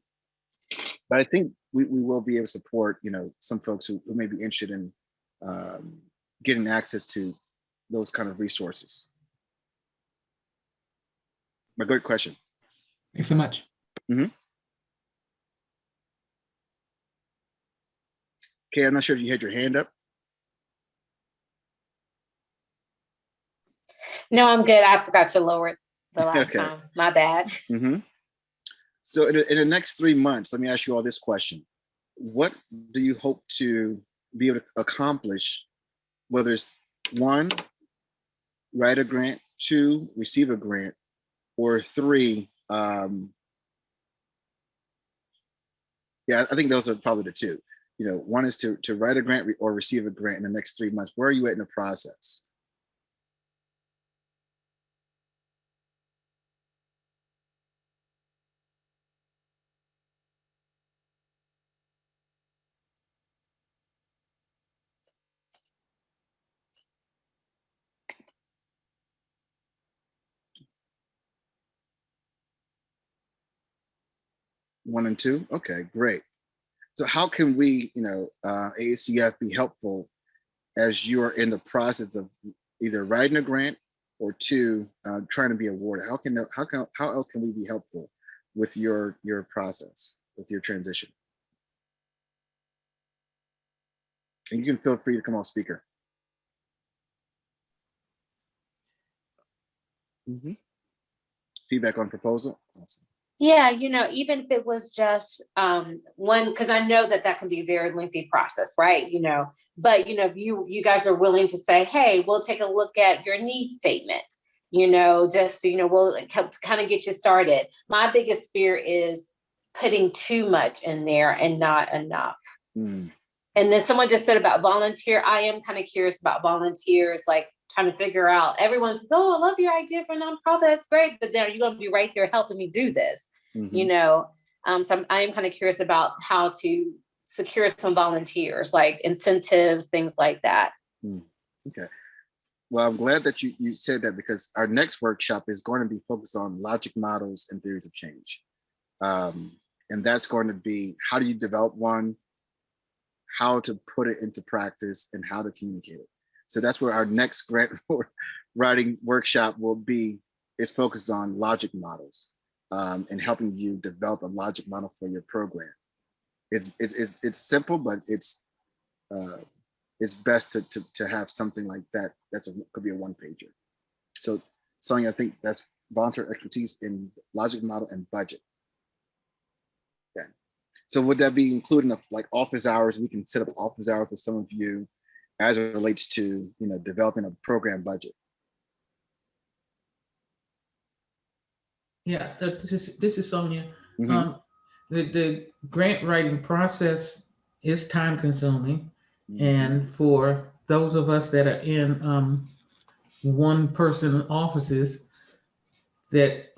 But I think we will be able to support some folks who may be interested in getting access to those kind of resources. But good question. Thanks so much. Mm-hmm. Okay, I'm not sure if you had your hand up. No, I'm good. I forgot to lower it the last Okay. time. My bad. Mm-hmm. So in the next 3 months, let me ask you all this question. What do you hope to be able to accomplish, whether it's 1, write a grant, 2, receive a grant, or 3, yeah, I think those are probably the 2. 1 is to write a grant or receive a grant in the next 3 months. Where are you at in the process? One and 2? Okay, great. So how can we, AACF be helpful as you are in the process of either writing a grant or 2, trying to be awarded? How else can we be helpful with your process, with your transition? And you can feel free to come off speaker. Mm-hmm. Feedback on proposal. Awesome. Yeah, even if it was just one, because I know that can be a very lengthy process, right? But if you guys are willing to say, hey, we'll take a look at your needs statement, just to, we'll kind of get you started. My biggest fear is putting too much in there and not enough. Mm. And then someone just said about volunteer. I am kind of curious about volunteers, like trying to figure out, everyone says, oh, I love your idea for a nonprofit. That's great. But then you're going to be right there helping me do this, Mm-hmm. So I am kind of curious about how to secure some volunteers, like incentives, things like that. Mm. Okay. Well, I'm glad that you said that, because our next workshop is going to be focused on logic models and theories of change. And that's going to be, how do you develop one, how to put it into practice, and how to communicate it. So that's where our next grant writing workshop will be, is focused on logic models and helping you develop a logic model for your program. It's simple, but it's best to have something like that. Could be a 1-pager. So Sonia, I think that's volunteer expertise in logic model and budget. So would that be including like office hours? We can set up office hours for some of you as it relates to, developing a program budget. Yeah, this is Sonia. Mhm. The grant writing process is time consuming. Mhm. And for those of us that are in one person offices, that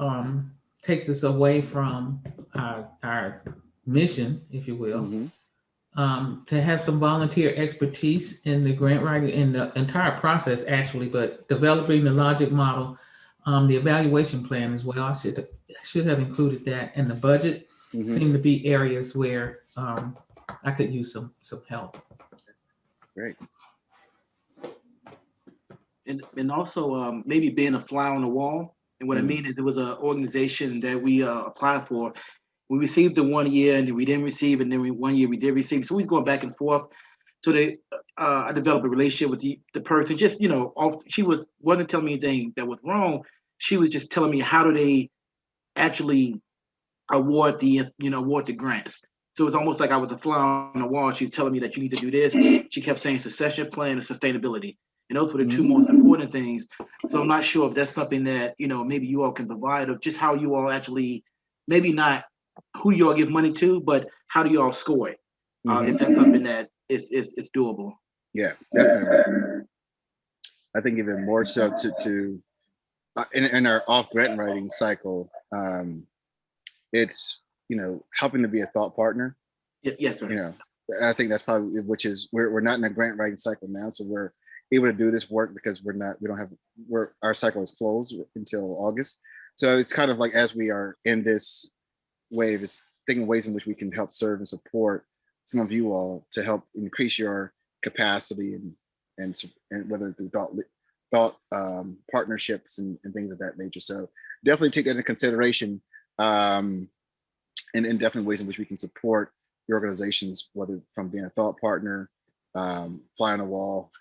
takes us away from our mission, if you will. Mhm. To have some volunteer expertise in the grant writing, in the entire process actually, but developing the logic model, the evaluation plan as well. I should have included that, and the budget Mhm. seem to be areas where I could use some help. Great. And also maybe being a fly on the wall. And what I mean is, it was an organization that we applied for. We received the 1 year, and then we didn't receive, and then 1 year we did receive. So we was going back and forth. So I developed a relationship with the person. Just she wasn't telling me anything that was wrong. She was just telling me how do they actually award the grants. So it's almost like I was a fly on the wall. She's telling me that you need to do this. She kept saying succession plan and sustainability. And those were the two most important things. So I'm not sure if that's something that, maybe you all can provide, of just how you all actually, maybe not who you all give money to, but how do you all score it? If that's something that is doable. Yeah, definitely. I think even more so to in our off grant writing cycle, it's, helping to be a thought partner. Yes, sir. I think that's probably, which is we're not in a grant writing cycle now, so we're able to do this work because our cycle is closed until August. So it's kind of like, as we are in this wave, is thinking ways in which we can help serve and support some of you all to help increase your capacity and whether through thought partnerships and things of that nature. So definitely take that into consideration, and definitely ways in which we can support your organizations, whether from being a thought partner, fly on the wall,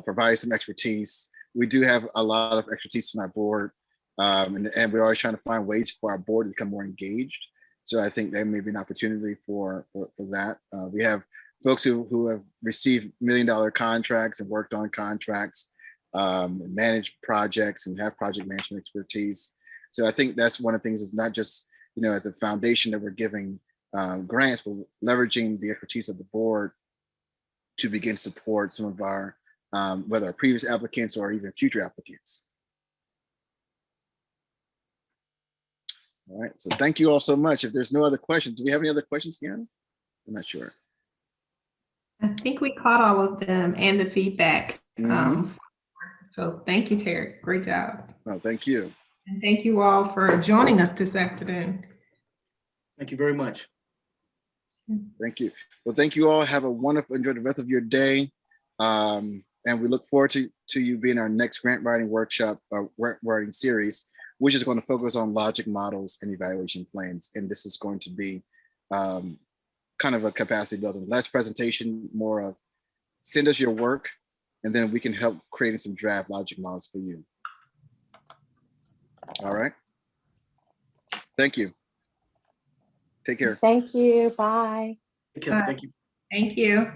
provide some expertise. We do have a lot of expertise on our board, and we're always trying to find ways for our board to become more engaged. So I think there may be an opportunity for that. We have folks who have received $1 million contracts and worked on contracts, managed projects and have project management expertise. So I think that's one of the things, is not just, as a foundation that we're giving grants, but leveraging the expertise of the board to begin to support some of our, whether our previous applicants or even future applicants. All right, so thank you all so much. If there's no other questions, do we have any other questions, Kiana? I'm not sure. I think we caught all of them and the feedback. So thank you, Terry. Great job. Oh, thank you. And thank you all for joining us this afternoon. Thank you very much. Thank you. Well, thank you all. Have a wonderful, enjoy the rest of your day. And we look forward to you being our next grant writing workshop, grant writing series, which is going to focus on logic models and evaluation plans. And this is going to be kind of a capacity building, less presentation, more of send us your work, and then we can help creating some draft logic models for you. All right. Thank you. Take care. Thank you. Bye. Thank you. Thank you.